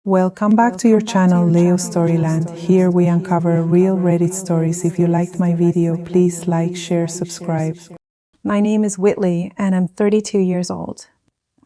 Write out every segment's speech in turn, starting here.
Welcome back to your channel, Leo Storyland. Here we uncover real Reddit stories. If you liked my video, please like, share, subscribe. My name is Whitley, and I'm 32 years old.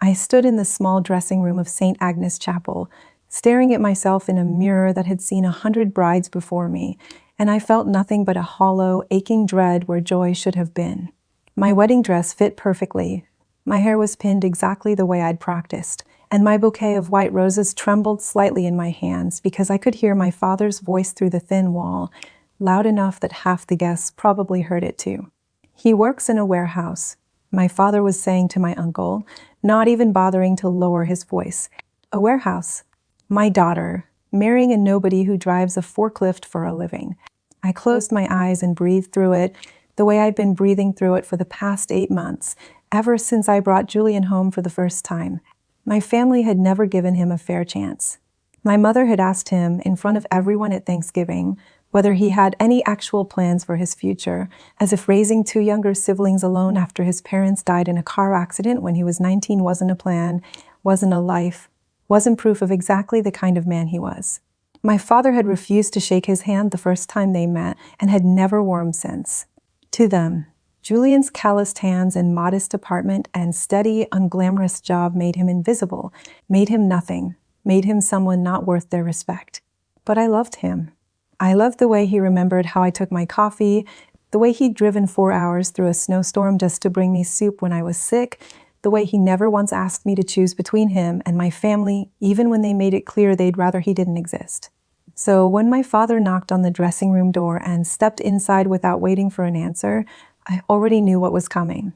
I stood in the small dressing room of St. Agnes Chapel, staring at myself in a mirror that had seen 100 brides before me, and I felt nothing but a hollow, aching dread where joy should have been. My wedding dress fit perfectly. My hair was pinned exactly the way I'd practiced, and my bouquet of white roses trembled slightly in my hands because I could hear my father's voice through the thin wall, loud enough that half the guests probably heard it too. "He works in a warehouse," my father was saying to my uncle, not even bothering to lower his voice. "A warehouse? My daughter, marrying a nobody who drives a forklift for a living." I closed my eyes and breathed through it, the way I've been breathing through it for the past 8 months, ever since I brought Julian home for the first time. My family had never given him a fair chance. My mother had asked him, in front of everyone at Thanksgiving, whether he had any actual plans for his future, as if raising 2 younger siblings alone after his parents died in a car accident when he was 19 wasn't a plan, wasn't a life, wasn't proof of exactly the kind of man he was. My father had refused to shake his hand the first time they met and had never warmed since. To them, Julian's calloused hands and modest apartment and steady, unglamorous job made him invisible, made him nothing, made him someone not worth their respect. But I loved him. I loved the way he remembered how I took my coffee, the way he'd driven 4 hours through a snowstorm just to bring me soup when I was sick, the way he never once asked me to choose between him and my family, even when they made it clear they'd rather he didn't exist. So when my father knocked on the dressing room door and stepped inside without waiting for an answer, I already knew what was coming.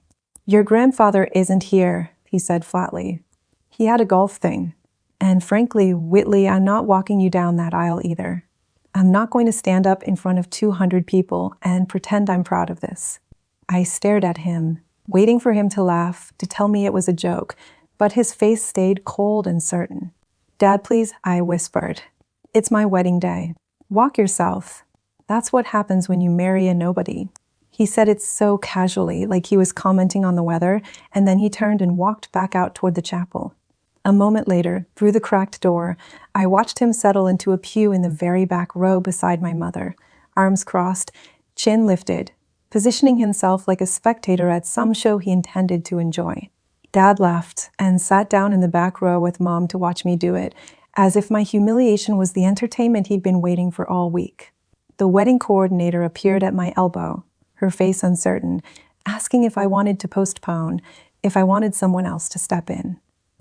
"Your grandfather isn't here," he said flatly. "He had a golf thing. And frankly, Whitley, I'm not walking you down that aisle either. I'm not going to stand up in front of 200 people and pretend I'm proud of this." I stared at him, waiting for him to laugh, to tell me it was a joke, but his face stayed cold and certain. "Dad, please," I whispered. "It's my wedding day. Walk yourself. That's what happens when you marry a nobody." He said it so casually, like he was commenting on the weather, and then he turned and walked back out toward the chapel. A moment later, through the cracked door, I watched him settle into a pew in the very back row beside my mother, arms crossed, chin lifted, positioning himself like a spectator at some show he intended to enjoy. Dad laughed and sat down in the back row with Mom to watch me do it, as if my humiliation was the entertainment he'd been waiting for all week. The wedding coordinator appeared at my elbow, her face uncertain, asking if I wanted to postpone, if I wanted someone else to step in.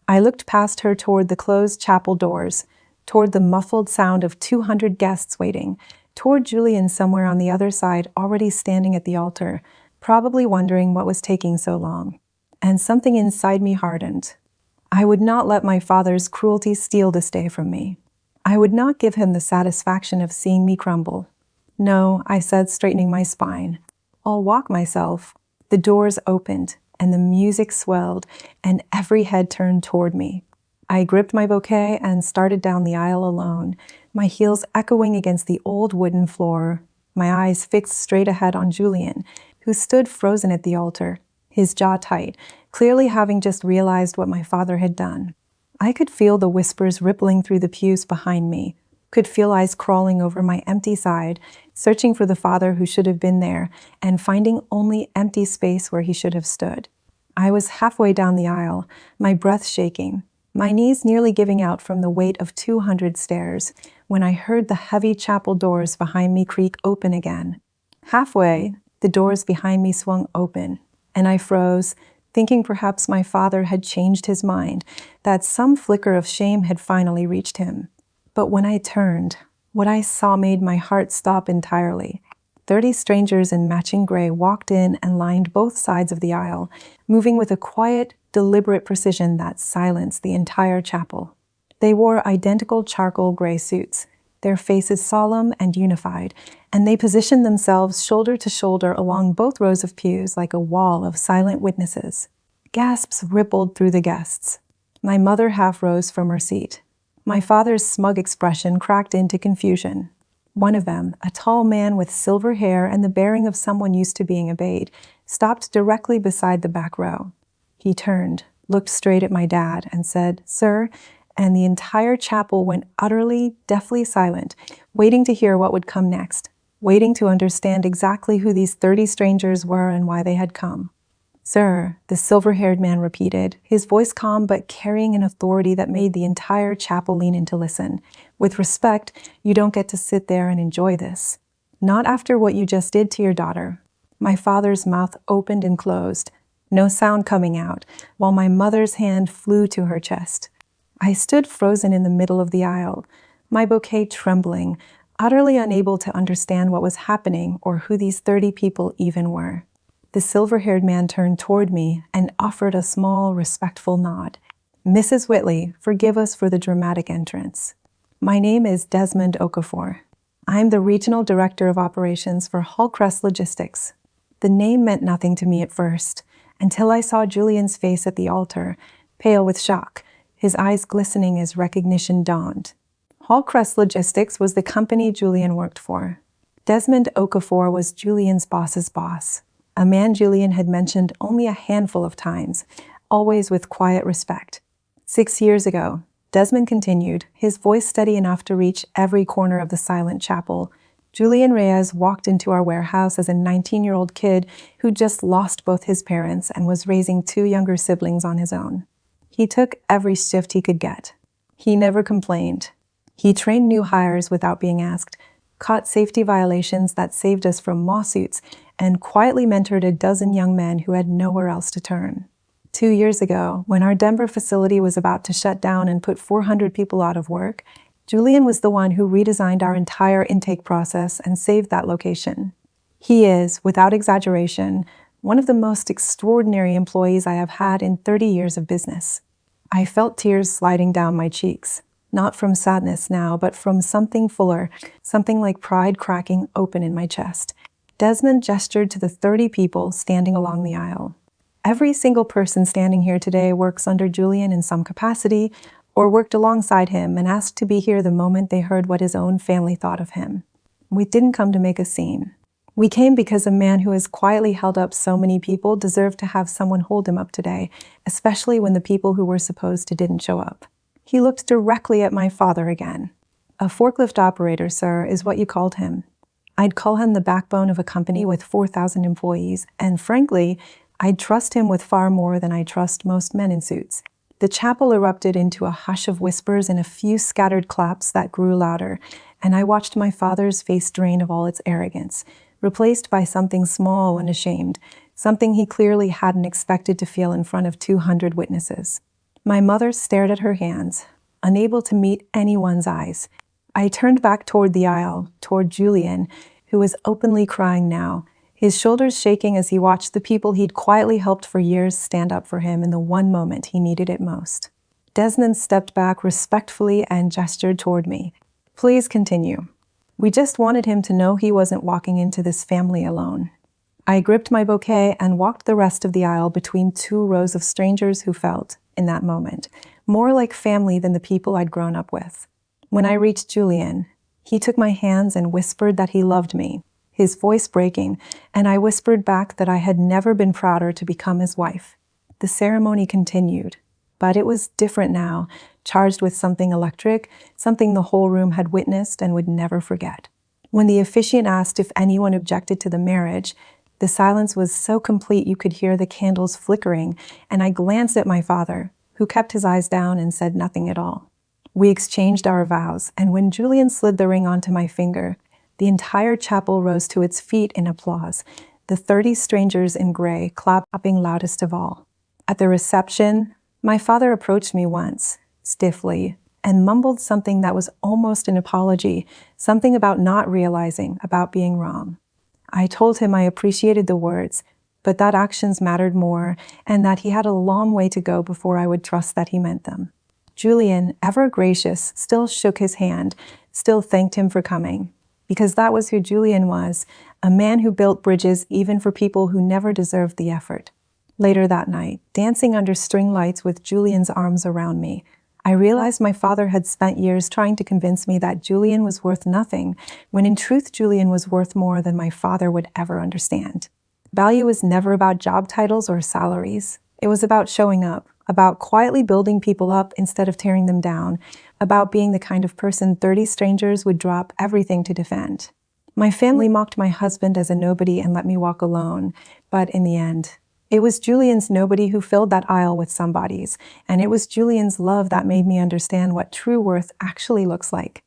I looked past her toward the closed chapel doors, toward the muffled sound of 200 guests waiting, toward Julian somewhere on the other side already standing at the altar, probably wondering what was taking so long. And something inside me hardened. I would not let my father's cruelty steal this day from me. I would not give him the satisfaction of seeing me crumble. "No," I said, straightening my spine. "I'll walk myself." The doors opened, and the music swelled, and every head turned toward me. I gripped my bouquet and started down the aisle alone, my heels echoing against the old wooden floor, my eyes fixed straight ahead on Julian, who stood frozen at the altar, his jaw tight, clearly having just realized what my father had done. I could feel the whispers rippling through the pews behind me, could feel eyes crawling over my empty side, searching for the father who should have been there, and finding only empty space where he should have stood. I was halfway down the aisle, my breath shaking, my knees nearly giving out from the weight of 200 stairs, when I heard the heavy chapel doors behind me creak open again. Halfway, the doors behind me swung open, and I froze, thinking perhaps my father had changed his mind, that some flicker of shame had finally reached him. But when I turned, what I saw made my heart stop entirely. 30 strangers in matching gray walked in and lined both sides of the aisle, moving with a quiet, deliberate precision that silenced the entire chapel. They wore identical charcoal gray suits, their faces solemn and unified, and they positioned themselves shoulder to shoulder along both rows of pews like a wall of silent witnesses. Gasps rippled through the guests. My mother half rose from her seat. My father's smug expression cracked into confusion. One of them, a tall man with silver hair and the bearing of someone used to being obeyed, stopped directly beside the back row. He turned, looked straight at my dad, and said, "Sir, and the entire chapel went utterly, deathly silent, waiting to hear what would come next, waiting to understand exactly who these 30 strangers were and why they had come. "Sir," the silver-haired man repeated, his voice calm but carrying an authority that made the entire chapel lean in to listen. "With respect, you don't get to sit there and enjoy this. Not after what you just did to your daughter." My father's mouth opened and closed, no sound coming out, while my mother's hand flew to her chest. I stood frozen in the middle of the aisle, my bouquet trembling, utterly unable to understand what was happening or who these 30 people even were. The silver-haired man turned toward me and offered a small, respectful nod. "Mrs. Whitley, forgive us for the dramatic entrance. My name is Desmond Okafor. I'm the Regional Director of Operations for Hallcrest Logistics." The name meant nothing to me at first, until I saw Julian's face at the altar, pale with shock, his eyes glistening as recognition dawned. Hallcrest Logistics was the company Julian worked for. Desmond Okafor was Julian's boss's boss, a man Julian had mentioned only a handful of times, always with quiet respect. 6 years ago, Desmond continued, his voice steady enough to reach every corner of the silent chapel, Julian Reyes walked into our warehouse as a 19-year-old kid who just lost both his parents and was raising 2 younger siblings on his own. He took every shift he could get. He never complained. He trained new hires without being asked, caught safety violations that saved us from lawsuits, and quietly mentored a dozen young men who had nowhere else to turn. 2 years ago, when our Denver facility was about to shut down and put 400 people out of work, Julian was the one who redesigned our entire intake process and saved that location. He is, without exaggeration, one of the most extraordinary employees I have had in 30 years of business. I felt tears sliding down my cheeks, not from sadness now, but from something fuller, something like pride cracking open in my chest. Desmond gestured to the 30 people standing along the aisle. Every single person standing here today works under Julian in some capacity, or worked alongside him and asked to be here the moment they heard what his own family thought of him. We didn't come to make a scene. We came because a man who has quietly held up so many people deserved to have someone hold him up today, especially when the people who were supposed to didn't show up. He looked directly at my father again. "A forklift operator, sir, is what you called him." I'd call him the backbone of a company with 4,000 employees, and frankly, I'd trust him with far more than I trust most men in suits. The chapel erupted into a hush of whispers and a few scattered claps that grew louder, and I watched my father's face drain of all its arrogance, replaced by something small and ashamed, something he clearly hadn't expected to feel in front of 200 witnesses. My mother stared at her hands, unable to meet anyone's eyes. I turned back toward the aisle, toward Julian, who was openly crying now, his shoulders shaking as he watched the people he'd quietly helped for years stand up for him in the one moment he needed it most. Desmond stepped back respectfully and gestured toward me. "Please continue. We just wanted him to know he wasn't walking into this family alone." I gripped my bouquet and walked the rest of the aisle between 2 rows of strangers who felt, in that moment, more like family than the people I'd grown up with. When I reached Julian, he took my hands and whispered that he loved me, his voice breaking, and I whispered back that I had never been prouder to become his wife. The ceremony continued, but it was different now, charged with something electric, something the whole room had witnessed and would never forget. When the officiant asked if anyone objected to the marriage, the silence was so complete you could hear the candles flickering, and I glanced at my father, who kept his eyes down and said nothing at all. We exchanged our vows, and when Julian slid the ring onto my finger, the entire chapel rose to its feet in applause, the 30 strangers in gray clapping loudest of all. At the reception, my father approached me once, stiffly, and mumbled something that was almost an apology, something about not realizing, about being wrong. I told him I appreciated the words, but that actions mattered more, and that he had a long way to go before I would trust that he meant them. Julian, ever gracious, still shook his hand, still thanked him for coming. Because that was who Julian was, a man who built bridges even for people who never deserved the effort. Later that night, dancing under string lights with Julian's arms around me, I realized my father had spent years trying to convince me that Julian was worth nothing, when in truth Julian was worth more than my father would ever understand. Value was never about job titles or salaries. It was about showing up, about quietly building people up instead of tearing them down, about being the kind of person 30 strangers would drop everything to defend. My family mocked my husband as a nobody and let me walk alone, but in the end, it was Julian's nobody who filled that aisle with somebodies, and it was Julian's love that made me understand what true worth actually looks like.